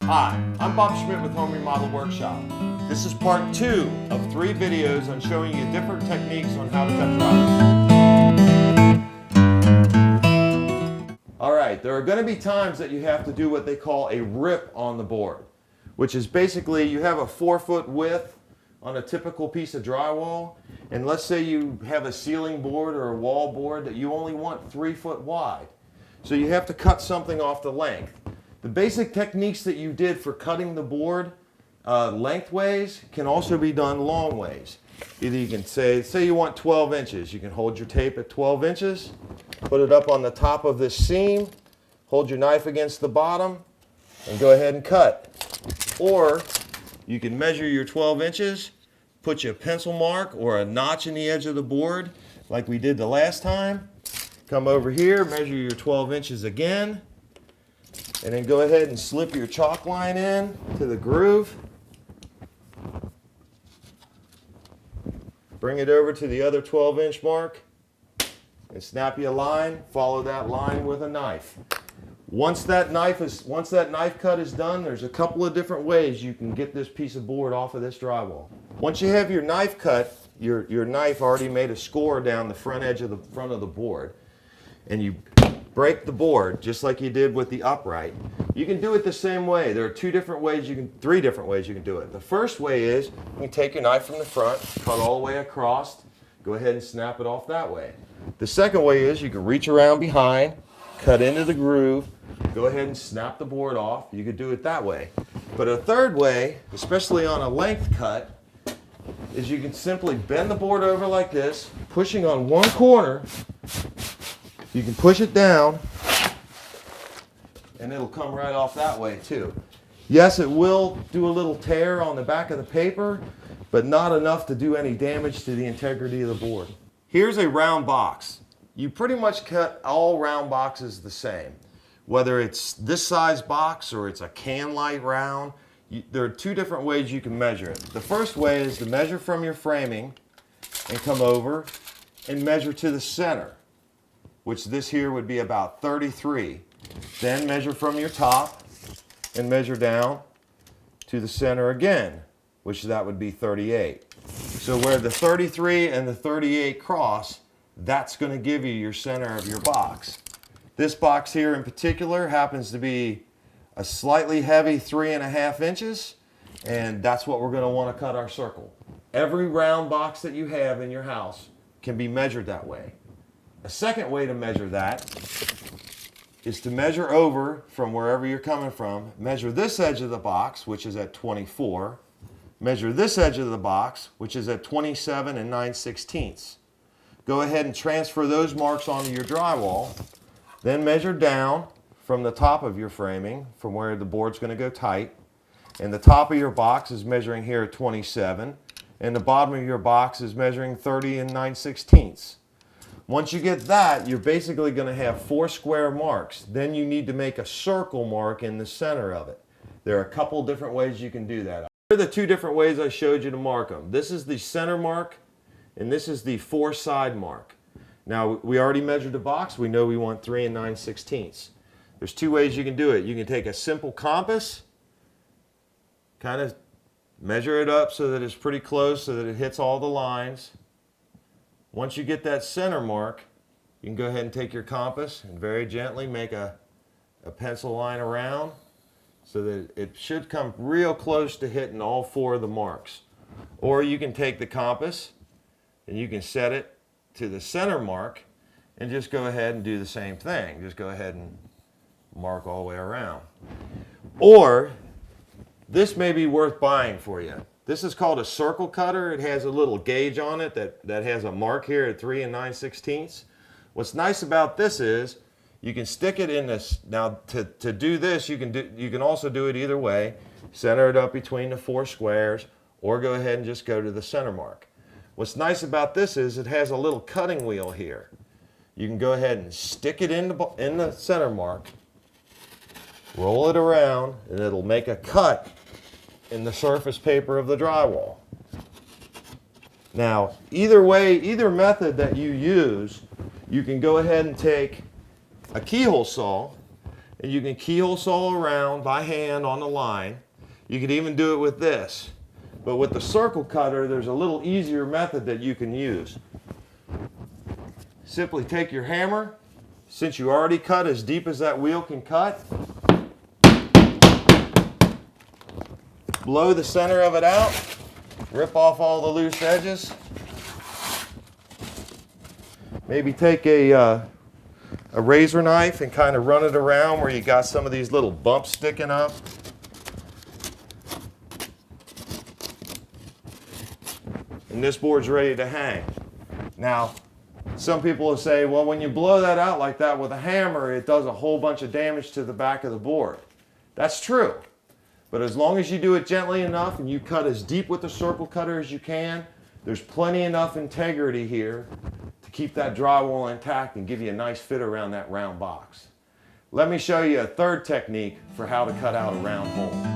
Hi, I'm Bob Schmidt with Home Remodel Workshop. This is part 2 of 3 videos on showing you different techniques on how to cut drywall. Alright, there are going to be times that you have to do what they call a rip on the board, which is basically you have a 4-foot width on a typical piece of drywall, and let's say you have a ceiling board or a wall board that you only want 3 foot wide. So you have to cut something off the length. The basic techniques that you did for cutting the board lengthways can also be done long ways. Either you can say you want 12 inches, you can hold your tape at 12 inches, put it up on the top of this seam, hold your knife against the bottom, and go ahead and cut. Or you can measure your 12 inches, put your pencil mark or a notch in the edge of the board like we did the last time. Come over here, measure your 12 inches again, and then go ahead and slip your chalk line in to the groove. Bring it over to the other 12-inch mark and snap you a line. Follow that line with a knife. Once that knife cut is done, there's a couple of different ways you can get this piece of board off of this drywall. Once you have your knife cut, your knife already made a score down the front edge of the front of the board, and you break the board just like you did with the upright. You can do it the same way. There are 3 different ways you can do it. The first way is you can take your knife from the front, cut all the way across, go ahead and snap it off that way. The second way is you can reach around behind, cut into the groove, go ahead and snap the board off. You could do it that way. But a third way, especially on a length cut, is you can simply bend the board over like this, pushing on one corner. You can push it down, and it'll come right off that way too. Yes, it will do a little tear on the back of the paper, but not enough to do any damage to the integrity of the board. Here's a round box. You pretty much cut all round boxes the same. Whether it's this size box or it's a can light round, there are 2 different ways you can measure it. The first way is to measure from your framing and come over and measure to the center, which this here would be about 33. Then measure from your top and measure down to the center again, which that would be 38. So where the 33 and the 38 cross, that's going to give you your center of your box. This box here in particular happens to be a slightly heavy 3.5 inches, and that's what we're going to want to cut our circle. Every round box that you have in your house can be measured that way. A second way to measure that is to measure over from wherever you're coming from. Measure this edge of the box, which is at 24. Measure this edge of the box, which is at 27 and 9/16. Go ahead and transfer those marks onto your drywall. Then measure down from the top of your framing, from where the board's going to go tight. And the top of your box is measuring here at 27. And the bottom of your box is measuring 30 and 9/16. Once you get that, you're basically going to have 4 square marks. Then you need to make a circle mark in the center of it. There are a couple different ways you can do that. Here are the 2 different ways I showed you to mark them. This is the center mark, and this is the 4 side mark. Now, we already measured the box. We know we want 3 and 9/16. There's 2 ways you can do it. You can take a simple compass, kind of measure it up so that it's pretty close, so that it hits all the lines. Once you get that center mark, you can go ahead and take your compass and very gently make a pencil line around so that it should come real close to hitting all 4 of the marks. Or you can take the compass and you can set it to the center mark and just go ahead and do the same thing. Just go ahead and mark all the way around. Or this may be worth buying for you. This is called a circle cutter. It has a little gauge on it that has a mark here at 3 and 9/16. What's nice about this is you can stick it in this. Now to do this, you can also do it either way. Center it up between the 4 squares, or go ahead and just go to the center mark. What's nice about this is it has a little cutting wheel here. You can go ahead and stick it in the center mark, roll it around, and it'll make a cut in the surface paper of the drywall. Now, either method that you use, you can go ahead and take a keyhole saw And you can keyhole saw around by hand on the line. You could even do it with this. But with the circle cutter, there's a little easier method that you can use. Simply take your hammer, since you already cut as deep as that wheel can cut, blow the center of it out, rip off all the loose edges. Maybe take a razor knife and kind of run it around where you got some of these little bumps sticking up. And this board's ready to hang. Now, some people will say, well, when you blow that out like that with a hammer, it does a whole bunch of damage to the back of the board. That's true. But as long as you do it gently enough and you cut as deep with the circle cutter as you can, there's plenty enough integrity here to keep that drywall intact and give you a nice fit around that round box. Let me show you a third technique for how to cut out a round hole.